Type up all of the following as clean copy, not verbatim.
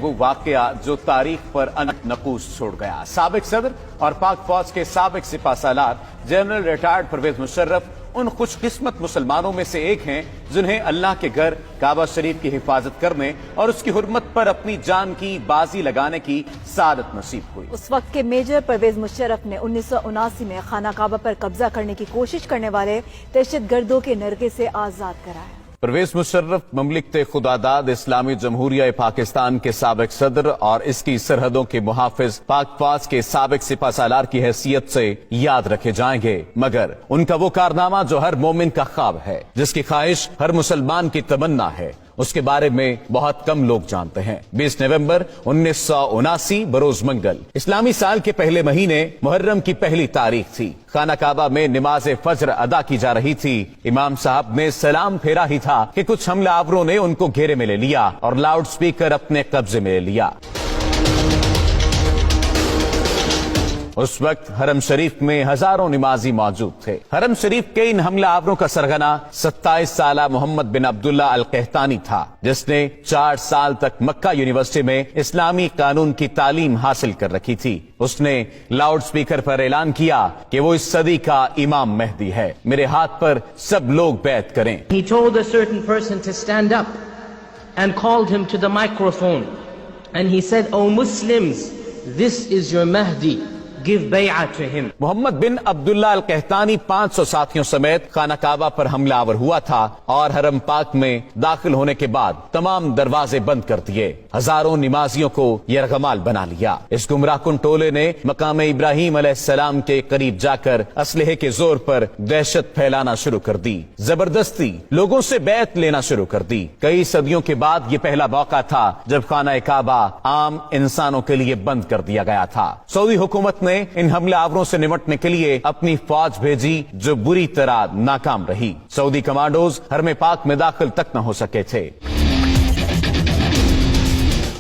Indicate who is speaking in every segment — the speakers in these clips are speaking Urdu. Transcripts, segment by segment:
Speaker 1: وہ واقعہ جو تاریخ پر نقوش چھوڑ گیا۔ سابق صدر اور پاک فوج کے سابق سپہ سالار جنرل ریٹائرڈ پرویز مشرف ان خوش قسمت مسلمانوں میں سے ایک ہیں جنہیں اللہ کے گھر کعبہ شریف کی حفاظت کرنے اور اس کی حرمت پر اپنی جان کی بازی لگانے کی سعادت نصیب ہوئی۔
Speaker 2: اس وقت کے میجر پرویز مشرف نے 1979 میں خانہ کعبہ پر قبضہ کرنے کی کوشش کرنے والے دہشت گردوں کے نرغے سے آزاد کرایا۔
Speaker 1: پرویز مشرف مملکت خداداد اسلامی جمہوریہ پاکستان کے سابق صدر اور اس کی سرحدوں کے محافظ پاک فوج کے سابق سپہ سالار کی حیثیت سے یاد رکھے جائیں گے، مگر ان کا وہ کارنامہ جو ہر مومن کا خواب ہے، جس کی خواہش ہر مسلمان کی تمنا ہے، اس کے بارے میں بہت کم لوگ جانتے ہیں۔ 20 نومبر 1979 بروز منگل اسلامی سال کے پہلے مہینے محرم کی پہلی تاریخ تھی۔ خانہ کعبہ میں نماز فجر ادا کی جا رہی تھی۔ امام صاحب نے سلام پھیرا ہی تھا کہ کچھ حملہ آوروں نے ان کو گھیرے میں لے لیا اور لاؤڈ سپیکر اپنے قبضے میں لے لیا۔ اس وقت حرم شریف میں ہزاروں نمازی موجود تھے۔ حرم شریف کے ان حملہ آوروں کا سرغنہ 27 سالہ محمد بن عبداللہ القحطانی تھا، جس نے 4 سال تک مکہ یونیورسٹی میں اسلامی قانون کی تعلیم حاصل کر رکھی تھی۔ اس نے لاؤڈ سپیکر پر اعلان کیا کہ وہ اس صدی کا امام مہدی ہے، میرے ہاتھ پر سب لوگ بیعت کریں۔
Speaker 3: He told a certain person to stand up and called him to the microphone and he said, "O Muslims, this is your Mahdi. Give bay'ah to him."
Speaker 1: Muhammad bin Abdullah al-Qahtani 500 ساتھیوں سمیت خانہ کعبہ پر حملہ آور ہوا تھا اور حرم پاک میں داخل ہونے کے بعد تمام دروازے بند کر دیے۔ ہزاروں نمازیوں کو یرغمال بنا لیا۔ اس گمراہ کن ٹولے نے مقام ابراہیم علیہ السلام کے قریب جا کر اسلحے کے زور پر دہشت پھیلانا شروع کر دی، زبردستی لوگوں سے بیعت لینا شروع کر دی۔ کئی صدیوں کے بعد یہ پہلا موقع تھا جب خانہ کعبہ عام انسانوں کے لیے بند کر دیا گیا تھا۔ سعودی حکومت نے ان حملہ آوروں سے نمٹنے کے لیے اپنی فوج بھیجی جو بری طرح ناکام رہی۔ سعودی کمانڈوز حرم پاک میں داخل تک نہ ہو سکے تھے۔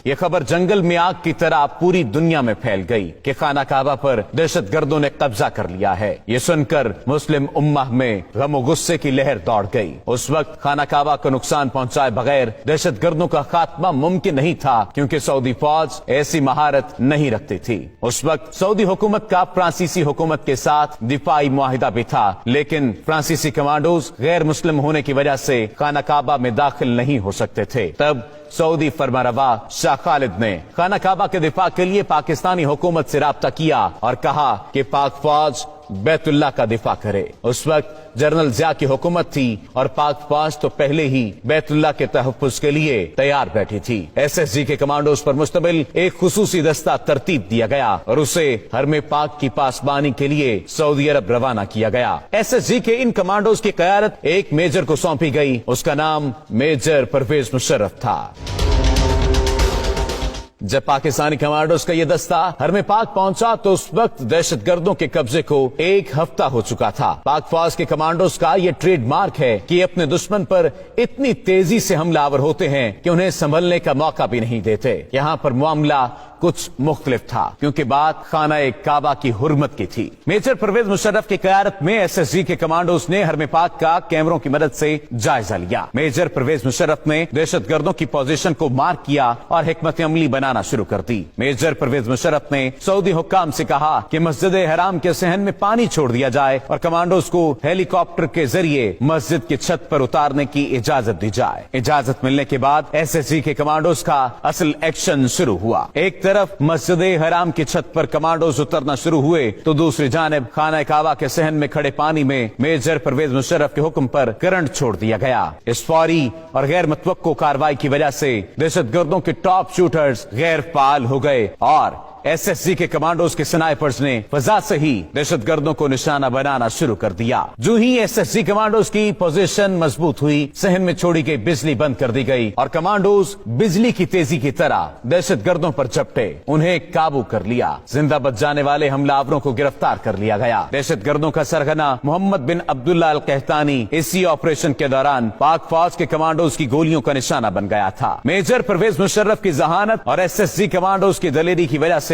Speaker 1: یہ خبر جنگل میں آگ کی طرح پوری دنیا میں پھیل گئی کہ خانہ کعبہ پر دہشت گردوں نے قبضہ کر لیا ہے۔ یہ سن کر مسلم امہ میں غم و غصے کی لہر دوڑ گئی۔ اس وقت خانہ کعبہ کو نقصان پہنچائے بغیر دہشت گردوں کا خاتمہ ممکن نہیں تھا، کیونکہ سعودی فوج ایسی مہارت نہیں رکھتی تھی۔ اس وقت سعودی حکومت کا فرانسیسی حکومت کے ساتھ دفاعی معاہدہ بھی تھا، لیکن فرانسیسی کمانڈوز غیر مسلم ہونے کی وجہ سے خانہ کعبہ میں داخل نہیں ہو سکتے تھے۔ تب سعودی فرمانروا شاہ خالد نے خانہ کعبہ کے دفاع کے لیے پاکستانی حکومت سے رابطہ کیا اور کہا کہ پاک فوج بیت اللہ کا دفاع کرے۔ اس وقت جنرل ضیاء کی حکومت تھی اور پاک فوج تو پہلے ہی بیت اللہ کے تحفظ کے لیے تیار بیٹھی تھی۔ SSG کے کمانڈوز پر مشتمل ایک خصوصی دستہ ترتیب دیا گیا اور اسے حرم پاک کی پاسبانی کے لیے سعودی عرب روانہ کیا گیا۔ SSG کے ان کمانڈوز کی قیادت ایک میجر کو سونپی گئی، اس کا نام میجر پرویز مشرف تھا۔ جب پاکستانی کمانڈوز کا یہ دستہ حرم پاک پہنچا تو اس وقت دہشت گردوں کے قبضے کو 1 ہفتہ ہو چکا تھا۔ پاک فوج کے کمانڈوز کا یہ ٹریڈ مارک ہے کہ اپنے دشمن پر اتنی تیزی سے حملہ آور ہوتے ہیں کہ انہیں سنبھلنے کا موقع بھی نہیں دیتے۔ یہاں پر معاملہ کچھ مختلف تھا، کیونکہ بات خانہ کعبہ کی حرمت کی تھی۔ میجر پرویز مشرف کی قیادت میں SSG کے کمانڈوز نے حرم پاک کا کیمروں کی مدد سے جائزہ لیا۔ میجر پرویز مشرف نے دہشت گردوں کی پوزیشن کو مارک کیا اور حکمت عملی بنانا شروع کر دی۔ میجر پرویز مشرف نے سعودی حکام سے کہا کہ مسجد حرام کے صحن میں پانی چھوڑ دیا جائے اور کمانڈوز کو ہیلی کاپٹر کے ذریعے مسجد کی چھت پر اتارنے کی اجازت دی جائے۔ اجازت ملنے کے بعد SSG کے کمانڈوز کا اصل ایکشن شروع ہوا۔ ایک طرف مسجد حرام کی چھت پر کمانڈوز اترنا شروع ہوئے تو دوسری جانب خانہ کعبہ کے صحن میں کھڑے پانی میں میجر پرویز مشرف کے حکم پر کرنٹ چھوڑ دیا گیا۔ اس فوری اور غیر متوقع کارروائی کی وجہ سے دہشت گردوں کے ٹاپ شوٹرز غیر فعال ہو گئے اور SSG کے کمانڈوز کے سنائپرز نے فضا سے ہی دہشت گردوں کو نشانہ بنانا شروع کر دیا۔ جو ہی SSG کمانڈوز کی پوزیشن مضبوط ہوئی، صحن میں چھوڑی گئی بجلی بند کر دی گئی اور کمانڈوز بجلی کی تیزی کی طرح دہشت گردوں پر جھپٹے، انہیں قابو کر لیا۔ زندہ بچ جانے والے حملہ آوروں کو گرفتار کر لیا گیا۔ دہشت گردوں کا سرغنہ محمد بن عبداللہ القحطانی اسی آپریشن کے دوران پاک فوج کے کمانڈوز کی گولیوں کا نشانہ بن گیا تھا۔ میجر پرویز مشرف کی ذہانت اور SSG کمانڈوز کی دلیری کی وجہ سے